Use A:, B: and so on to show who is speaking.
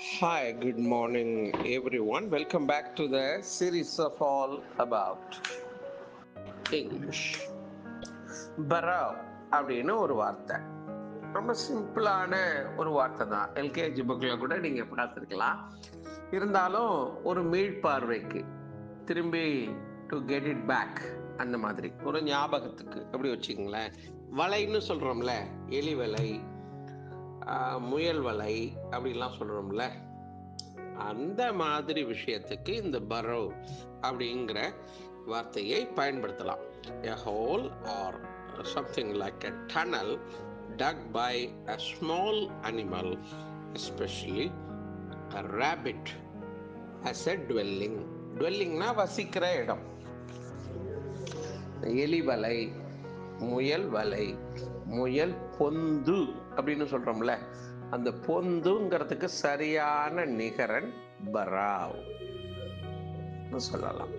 A: Hi, good morning, everyone. Welcome back to the series of All About English. Barua அப்படின்னு ஒரு வார்த்தை, ரொம்ப சிம்பிளான ஒரு வார்த்தை தான். எல்கேஜி புக்கில் கூட நீங்கள் பார்த்துருக்கலாம். இருந்தாலும் ஒரு மீள்பார்வைக்கு திரும்பி டு கெட் இட் பேக், அந்த மாதிரி ஒரு ஞாபகத்துக்கு எப்படி வச்சுக்கங்களேன். வலைன்னு சொல்கிறோம்ல, எலி வலை, முயல் வலை அப்படின்லாம் சொல்கிறோம்ல, அந்த மாதிரி விஷயத்துக்கு இந்த பரோ அப்படிங்கிற வார்த்தையை பயன்படுத்தலாம். A hole or something like a tunnel dug by a small animal, especially a rabbit, as a dwelling. Dwellingனா வசிக்கிற இடம். எலி வலை, முயல் வலை, முயல் பொந்து அப்படின்னு சொல்றோம்ல, அந்த பொந்துங்கிறதுக்கு சரியான நிகரன் பராவ் சொல்லலாம்.